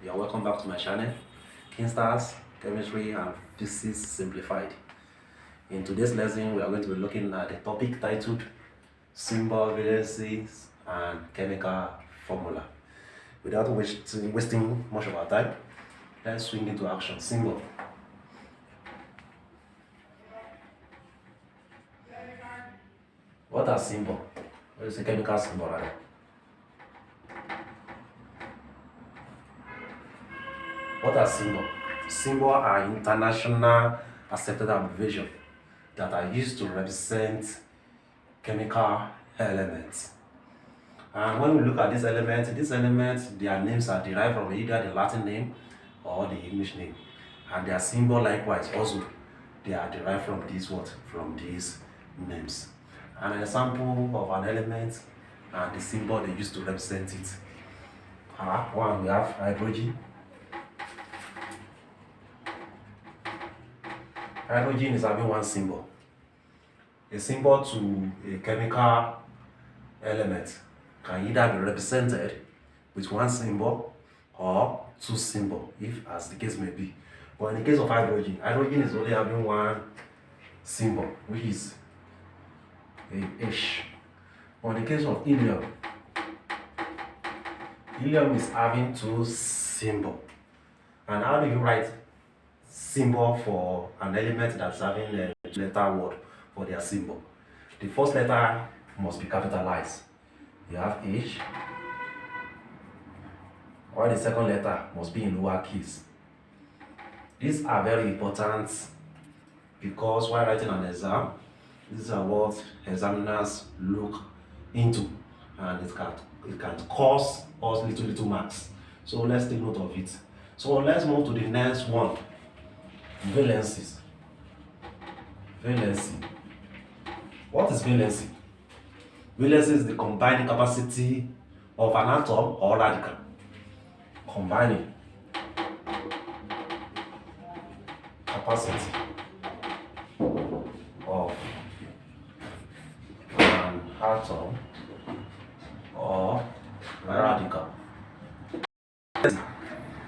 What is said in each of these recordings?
You're welcome back to my channel, Kinstars, Chemistry and Physics Simplified. In today's lesson, we are going to be looking at the topic titled Symbol Valencies and Chemical Formula. Without wasting much of our time, let's swing into action. Symbol. What are symbol? What is a chemical symbol, right? What are symbols? Symbols are international accepted abbreviations that are used to represent chemical elements. And when we look at these elements, their names are derived from either the Latin name or the English name. And their symbol likewise also, they are derived from these names. An example of an element and the symbol they use to represent it. One, we have hydrogen. Hydrogen is having one symbol. A symbol to a chemical element can either be represented with one symbol or two symbols, if as the case may be. But in the case of hydrogen, hydrogen is only having one symbol, which is a H. But in the case of helium, helium is having two symbols. And how do you write symbol for an element that's having a letter word for their symbol? The first letter must be capitalized. You have H, or the second letter must be in lowercase. These are very important because while writing an exam, these are what examiners look into, and it can cause us little marks. So let's take note of it. So let's move to the next one. Valencies. Valency. What is valency? Valency is the combining capacity of an atom or radical. Combining capacity of an atom or radical.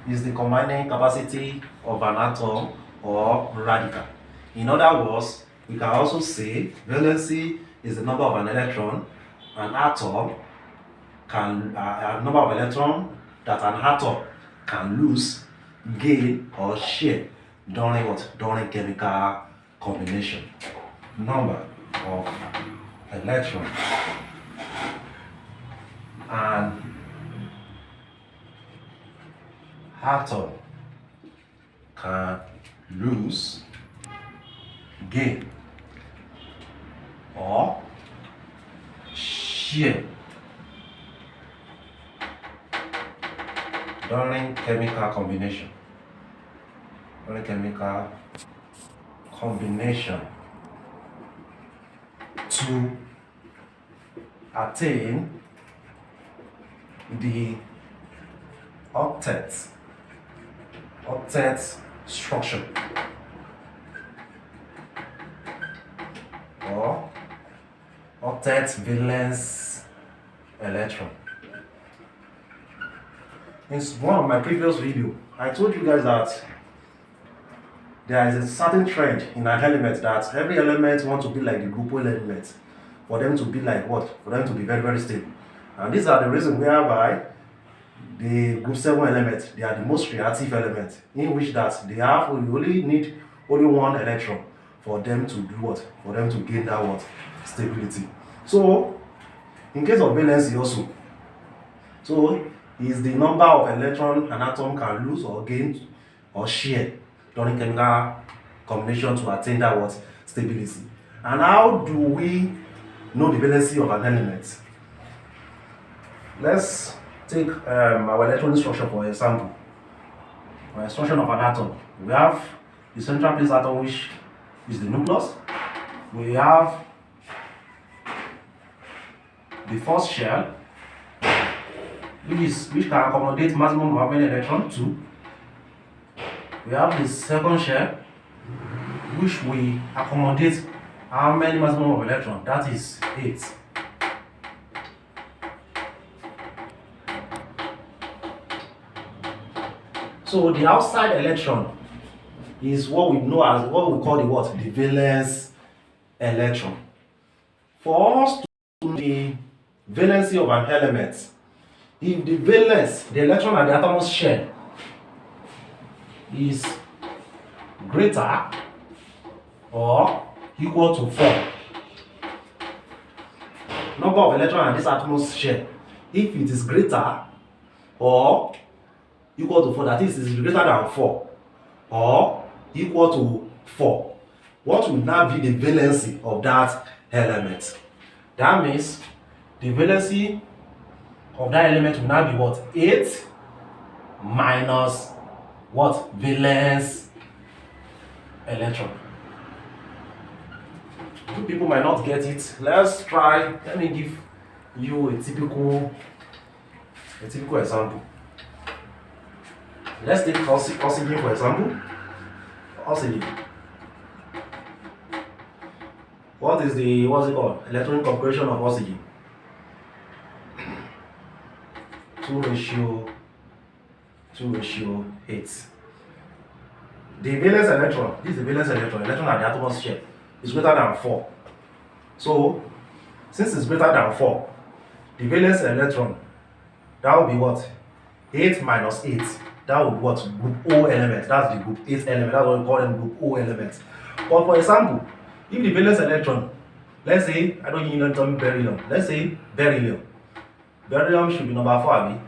Is the combining capacity of an atom or radical. In other words, we can also say valency is the number of an electron an atom can a number of electrons that an atom can lose, gain, or share during what? During chemical combination. Number of electrons an atom can lose, gain, or share during chemical combination. During chemical combination to attain the octet structure or octet valence electron. In one of my previous videos, I told you guys that there is a certain trend in an element that every element wants to be like the group element, for them to be like what? For them to be very stable. And these are the reasons whereby the group 7 elements, they are the most reactive elements, in which that they only need only one electron for them to do what? For them to gain that what? Stability. So in case of valency also, so is the number of electrons an atom can lose or gain or share during chemical combination to attain that what? Stability. And how do we know the valency of an element? Let's take our electronic structure for example. For instruction of an atom, we have the central place atom, which is the nucleus. We have the first shell, which can accommodate maximum of how many electrons? 2. We have the second shell, which we accommodate how many maximum of electrons? That is 8. So the outside electron is what we know as what we call the what? The valence electron. For us to know the valency of an element, if the valence, the electron at the outermost shell, is greater or equal to 4, number of electrons at this outermost shell, if it is greater or equal to 4, that is greater than 4 or equal to 4, what will now be the valency of that element? That means the valency of that element will now be what? 8 minus what? Valence electron. You people might not get it. Let's try. Let me give you a typical example. Let's take oxygen for example. Oxygen. What's it called? Electronic configuration of oxygen. 2:8. The valence electron, this is the valence electron at the outermost shell, is greater than 4. So, since it's greater than 4, the valence electron, that will be what? 8 minus 8. That would be what? Group O element. That's the group 8 element. That's what we call them, group O elements. But for example, if the valence electron, let's say, I don't need to tell me beryllium. Let's say beryllium. Beryllium should be number 4, abi?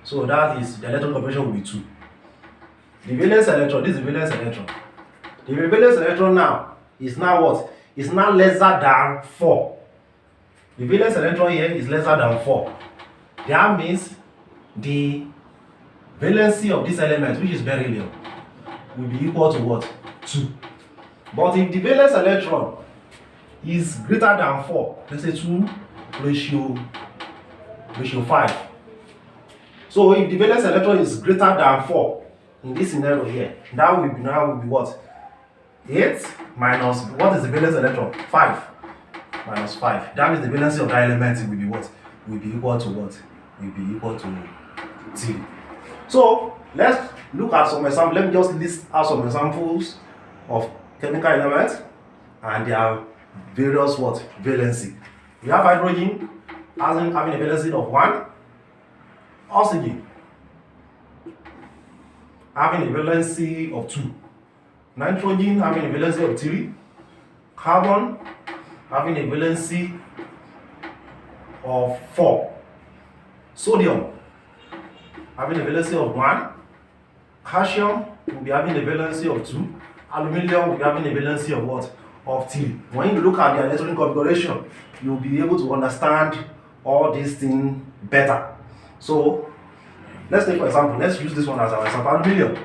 So that is, the electron configuration will be 2. The valence electron, this is the valence electron. The valence electron now is now what? Is now lesser than 4. The valence electron here is lesser than 4. That means the valency of this element, which is beryllium, will be equal to what? 2. But if the valence electron is greater than 4, let's say 2 ratio 5. So if the valence electron is greater than 4 in this scenario here, that will be what? 8 minus, what is the valence electron? 5 minus 5. That means the valency of that element will be what? Will be equal to what? Will be equal to 3. So let's look at some examples. Let me just list out some examples of chemical elements and their various what? Valency. We have hydrogen having a valency of 1, oxygen having a valency of 2, nitrogen having a valency of 3, carbon having a valency of 4, sodium having a valency of 1, calcium will be having a valency of 2, aluminium will be having a valency of what? Of 3. When you look at the electronic configuration, you'll be able to understand all these things better. So let's take for example, let's use this one as our example, aluminium.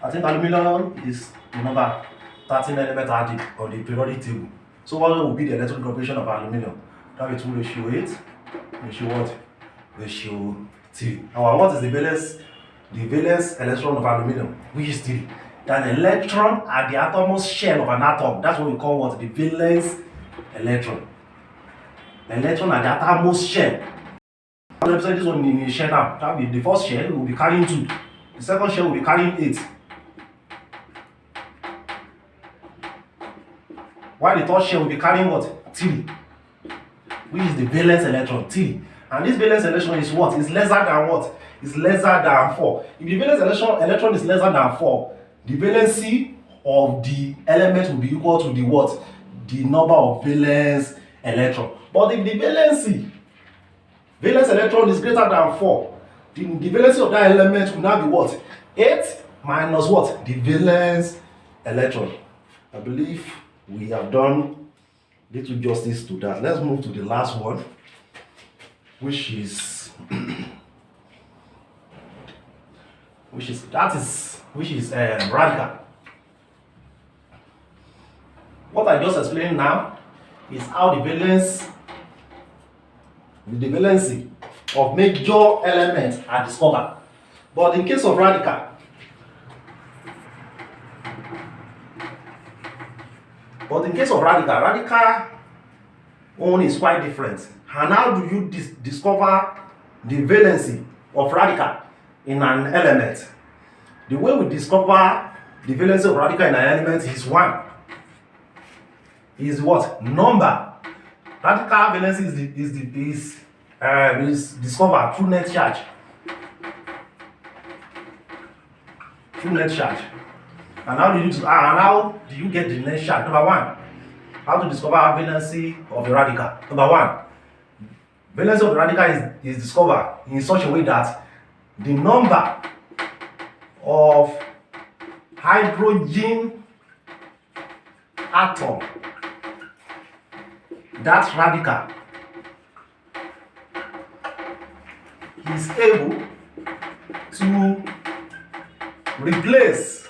I think aluminium is the number 13 element on the periodic table. So what will be the electronic configuration of aluminium? That will be 2:8, ratio what? Ratio 3. Now what is the valence electron of aluminium, which is 3. An electron at the outermost shell of an atom. That's what we call what? The valence electron. The electron at the outermost shell. I'll represent this one in a shell now. That will be the first shell will be carrying 2. The second shell will be carrying 8. While the third shell will be carrying what? 3. Which is the valence electron, 3. And this valence electron is what? Is lesser than what? Is lesser than 4. If the valence electron is lesser than 4, the valency of the element will be equal to the what? The number of valence electron. But if the valence electron is greater than 4, the valency of that element will now be what? 8 minus what? The valence electron. I believe we have done little justice to that. Let's move to the last one, which is radical. What I just explained now is how the valency of major elements are discovered. But in case of radical, radical one is quite different. And how do you discover the valency of radical in an element? The way we discover the valency of radical in an element is 1. Is what? Number. Radical valency is discovered through net charge. Through net charge. And how do you get the net charge? Number 1. How to discover valency of a radical? Number 1. Valency of the radical is discovered in such a way that the number of hydrogen atom, that radical, is able to replace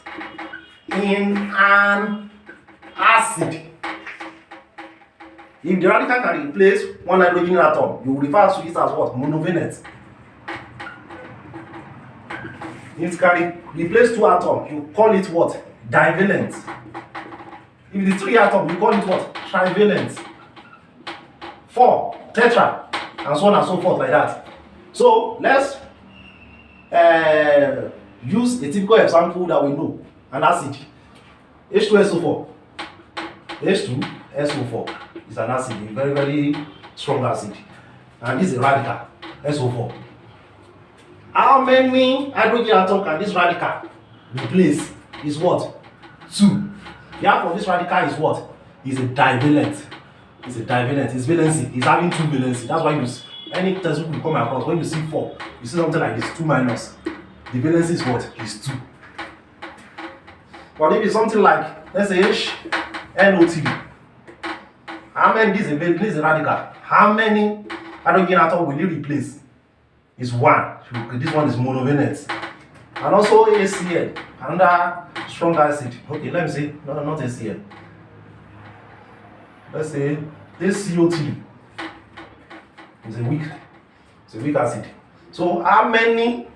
in an acid. If the radical can replace one hydrogen atom, you will refer to it as what? Monovalent. If it can replace 2 atoms, you call it what? Divalent. If it is 3 atoms, you call it what? Trivalent. 4, tetra, and so on and so forth like that. So let's use a typical example that we know, an acid. H2SO4. H2SO4 is an acid, a very, very strong acid. And this is a radical, SO4. How many hydrogen atoms can this radical replace? Is what? 2. Therefore, this radical is what? Is a divalent. It's a divalent. It's valency. It's having 2 valency. That's why any textbook you come across, when you see 4, you see something like this, 2 minus. The valency is what? Is 2. But if it's something like, let's say HNO3, how many, this is a radical, how many hydrogen atoms will you replace? Is 1. This one is monovalent. And also HCl, another strong acid. Okay, let me say, no, not HCl. Let's say this CO3 is a weak acid. So how many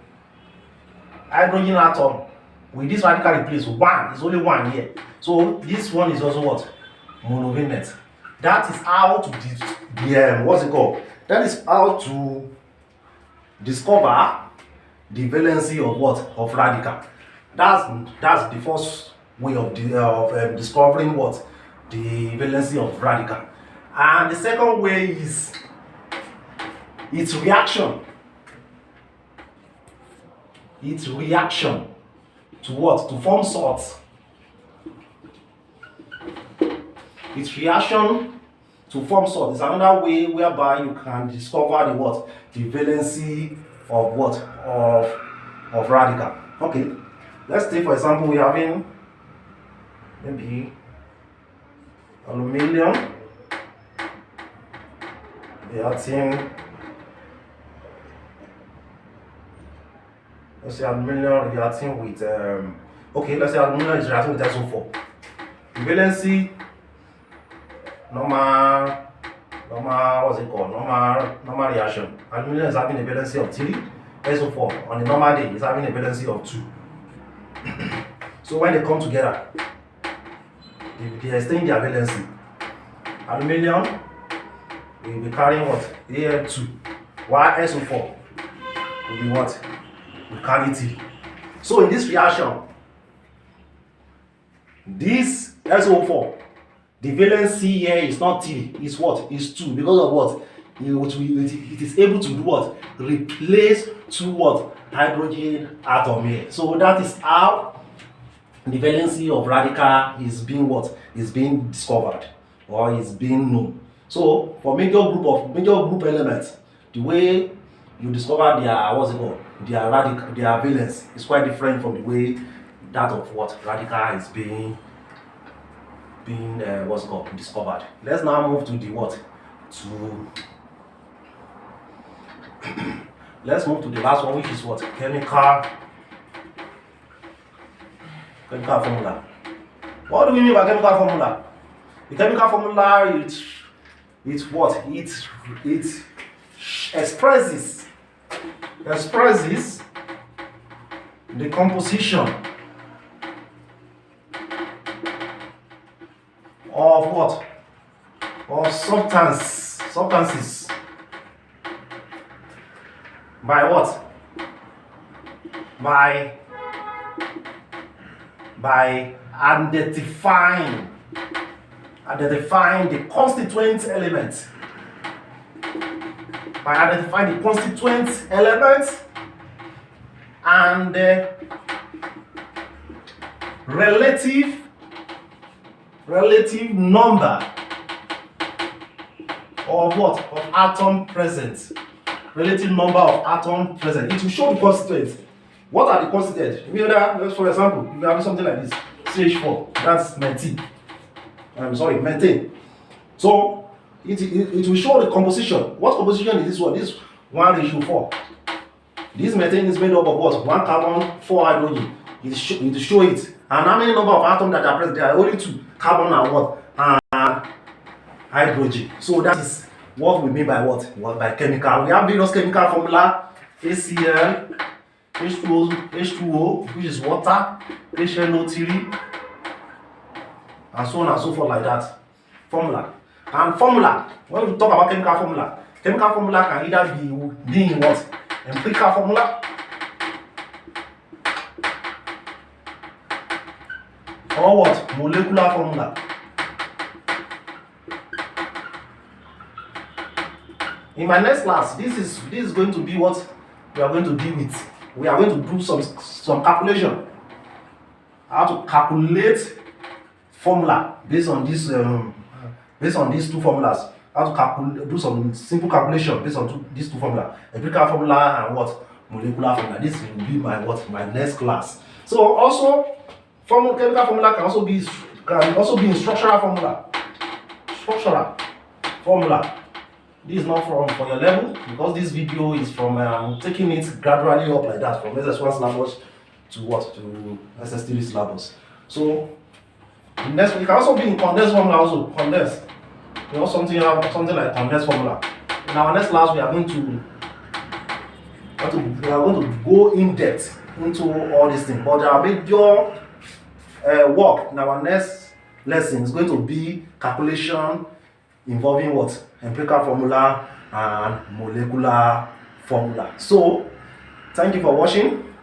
hydrogen atoms will this radical replace? 1. It's only 1 here. So this one is also what? Monovalent. That is how to what's it called? That is how to discover the valency of what? Of radical. That's the first way of discovering what? The valency of radical. And the second way is its reaction. Its reaction to what? To form salts. Its reaction to form salt is another way whereby you can discover the what? The valency of what? Of radical. Okay, let's take for example we are having maybe aluminium reacting, let's say aluminium reacting with okay, let's say aluminium is reacting with SO4. The valency normal what's it called? Normal reaction. Aluminium is having a valency of 3, SO4 on a normal day is having a valency of 2. So when they come together, they extend their valency. Aluminium will be carrying what? Al2, while SO4 will be what? Will carry 3. So in this reaction, this SO4, the valency here is not 3, it's what? It's 2, because of what? It is able to do what? Replace 2 what? Hydrogen atom here. So that is how the valency of radical is being what? Is being discovered or is being known. So for major group elements, the way you discover their what's it called? Their valence is quite different from the way that of what radical is being what's called discovered. Let's now move to the what? Let's move to the last one, which is what? Chemical formula. What do we mean by chemical formula? The chemical formula it's what? It expresses the composition of what? Of substances by what? By by identifying the constituent elements. By identifying the constituent elements and the relative number of what? Of atom present. Relative number of atom present. It will show the constituents. What are the constituents? For example, if you have something like this, CH4, that's methane. Methane. So it will show the composition. What composition is this one? This 1:4. This methane is made up of what? 1 carbon, 4 hydrogen. It will show it. And how many number of atoms that are present? There are only 2, carbon and what? And hydrogen. So that is what we mean by what? By chemical. We have various chemical formula: ACl, H2O, which is water, HNO3, and so on and so forth like that. Formula. And formula, when we talk about chemical formula can either be in what? Empirical formula or what? Molecular formula. In my next class, this is going to be what we are going to deal with. We are going to do some calculation. How to calculate formula based on these two formulas. How to do some simple calculation based on these two formulas. Empirical formula and what? Molecular formula. This will be my next class. So also chemical formula can also be in structural formula. Structural formula. This is not for your level, because this video is from taking it gradually up like that, from SS1 syllabus to what? To SS3 syllabus. So next, it can also be in condensed formula also. Condensed. You know, something like condensed formula. In our next class, we are going to go in depth into all these things. But our major work in our next lesson is going to be calculation involving what? Empirical formula and molecular formula. So thank you for watching,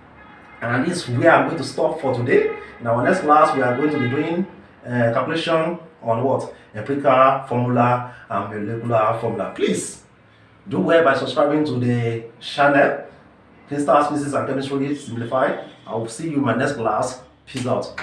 and this is where I'm going to stop for today. In our next class, we are going to be doing calculation on what? Empirical formula and molecular formula. Please do well by subscribing to the channel Crystal Species and Chemistry Simplified. I will see you in my next class. Peace out.